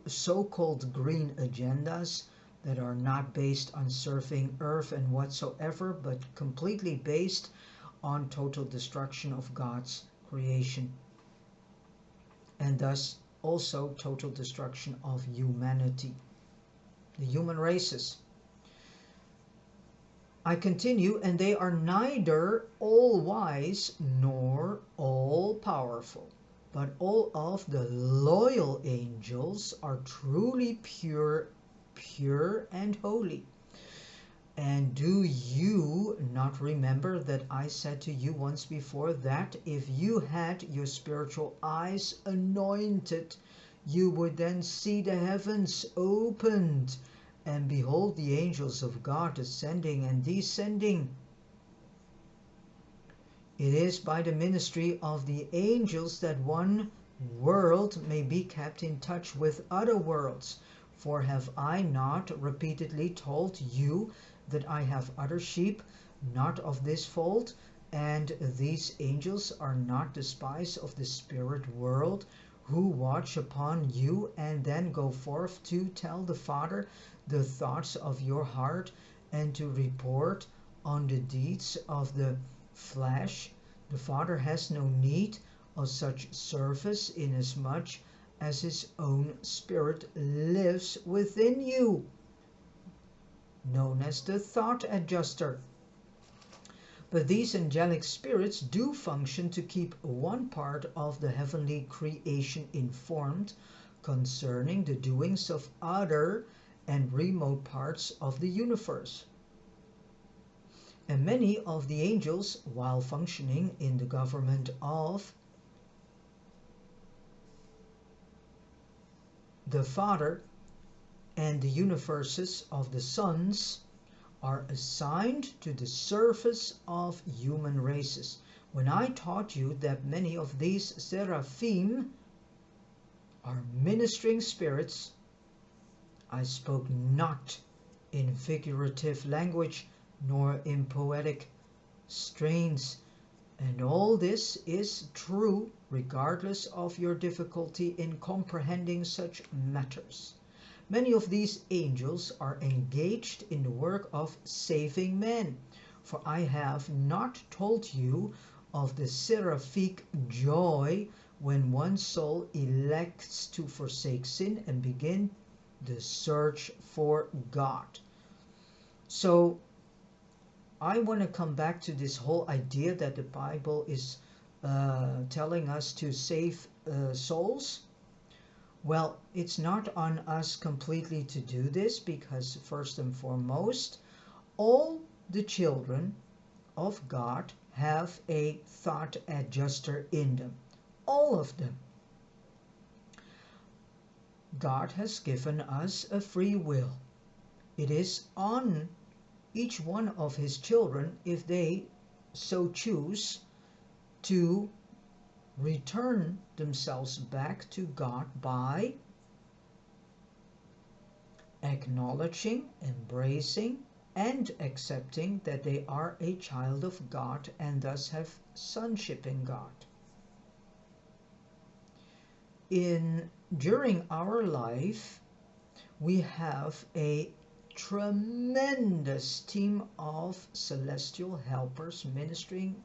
so-called green agendas that are not based on serving earth and whatsoever, but completely based on total destruction of God's creation, and thus also total destruction of humanity, the human races. I continue, and they are neither all wise nor all powerful, but all of the loyal angels are truly pure and holy. And do you not remember that I said to you once before that if you had your spiritual eyes anointed, you would then see the heavens opened, and behold the angels of God ascending and descending? It is by the ministry of the angels that one world may be kept in touch with other worlds. For have I not repeatedly told you that I have other sheep, not of this fold, and these angels are not the spies of the spirit world, who watch upon you and then go forth to tell the Father the thoughts of your heart, and to report on the deeds of the flesh? The Father has no need of such service, inasmuch as his own Spirit lives within you, known as the thought adjuster. But these angelic spirits do function to keep one part of the heavenly creation informed concerning the doings of other and remote parts of the universe. And many of the angels, while functioning in the government of the Father and the universes of the sons, are assigned to the service of human races. When I taught you that many of these seraphim are ministering spirits, I spoke not in figurative language nor in poetic strains, and all this is true regardless of your difficulty in comprehending such matters. Many of these angels are engaged in the work of saving men, for I have not told you of the seraphic joy when one soul elects to forsake sin and begin the search for God. So I want to come back to this whole idea that the Bible is telling us to save souls. Well, it's not on us completely to do this, because first and foremost, all the children of God have a thought adjuster in them. All of them. God has given us a free will. It is on each one of his children, if they so choose, to return themselves back to God by acknowledging, embracing, and accepting that they are a child of God and thus have sonship in God. During our life, we have a tremendous team of celestial helpers, ministering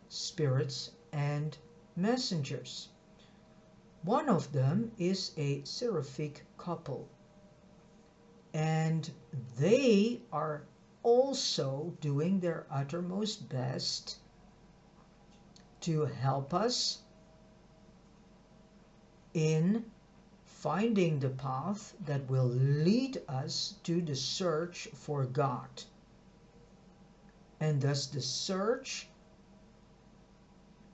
spirits, and messengers. One of them is a seraphic couple, and they are also doing their uttermost best to help us in finding the path that will lead us to the search for God, and thus the search,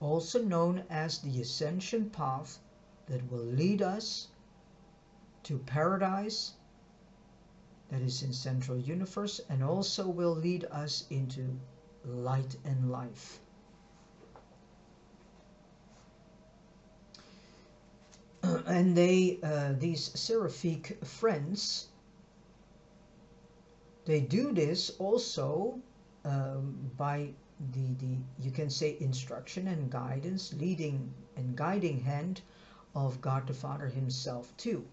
also known as the ascension path, that will lead us to paradise, that is in central universe, and also will lead us into light and life. And these seraphic friends, they do this also by the you can say instruction and guidance, leading and guiding hand of God the Father himself too.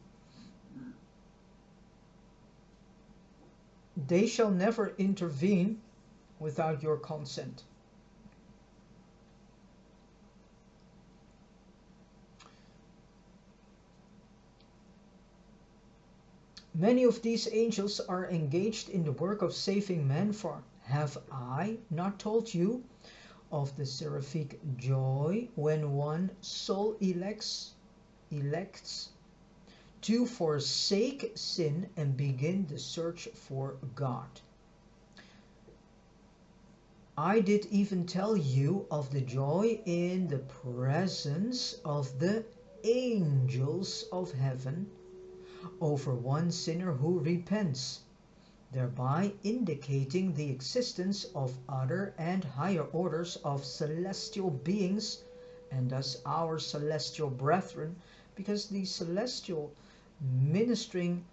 They shall never intervene without your consent. Many of these angels are engaged in the work of saving men, for have I not told you of the seraphic joy when one soul elects to forsake sin and begin the search for God? I did even tell you of the joy in the presence of the angels of heaven over one sinner who repents, thereby indicating the existence of other and higher orders of celestial beings, and thus our celestial brethren, because these celestial ministering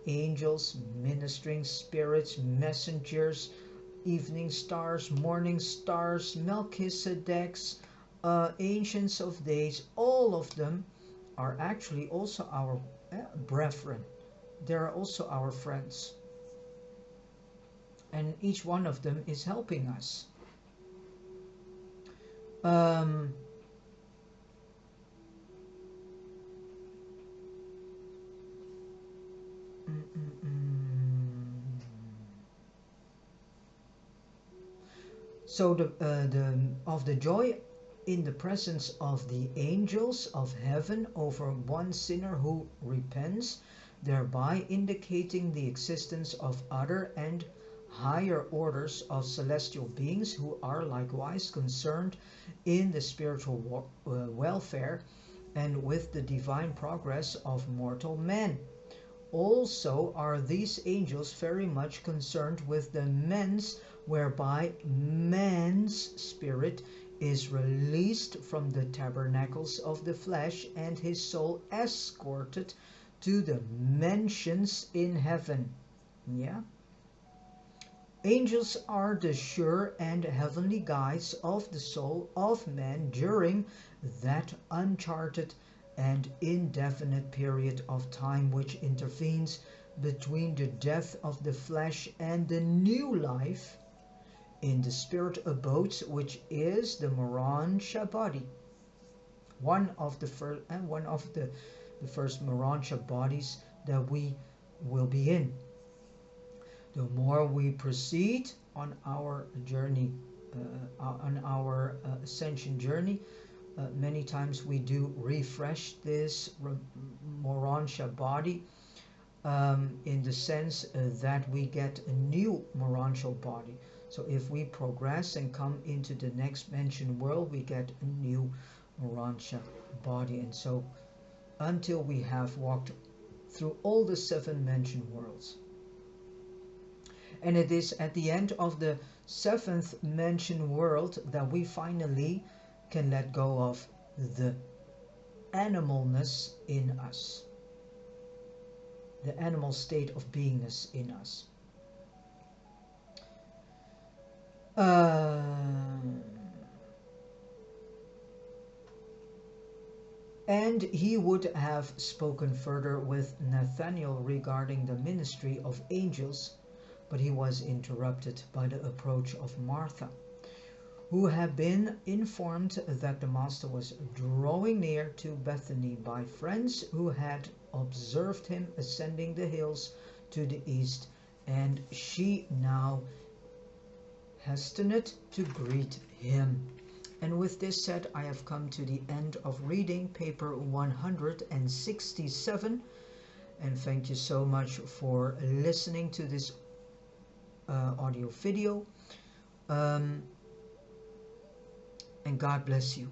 angels, ministering spirits, messengers, evening stars, morning stars, Melchizedeks, ancients of days, all of them are actually also our brethren. They are also our friends. And each one of them is helping us. So the joy in the presence of the angels of heaven over one sinner who repents, thereby indicating the existence of other and higher orders of celestial beings who are likewise concerned in the spiritual welfare and with the divine progress of mortal men. Also are these angels very much concerned with the mens whereby man's spirit is released from the tabernacles of the flesh and his soul escorted to the mansions in heaven. Yeah. Angels are the sure and heavenly guides of the soul of man during that uncharted and indefinite period of time which intervenes between the death of the flesh and the new life in the spirit abodes, which is the Moransha body, one of the first Moransha bodies that we will be in. The more we proceed on our journey, on our ascension journey, many times we do refresh this Moransha body in the sense that we get a new Moransha body. So if we progress and come into the next mentioned world, we get a new Moransha body. And so until we have walked through all the 7 mentioned worlds. And it is at the end of the 7th mentioned world that we finally can let go of the animalness in us, the animal state of beingness in us. And he would have spoken further with Nathanael regarding the ministry of angels, but he was interrupted by the approach of Martha, who had been informed that the Master was drawing near to Bethany by friends who had observed him ascending the hills to the east, and she now hastened to greet him. And with this said, I have come to the end of reading paper 167, and thank you so much for listening to this audio video, and God bless you.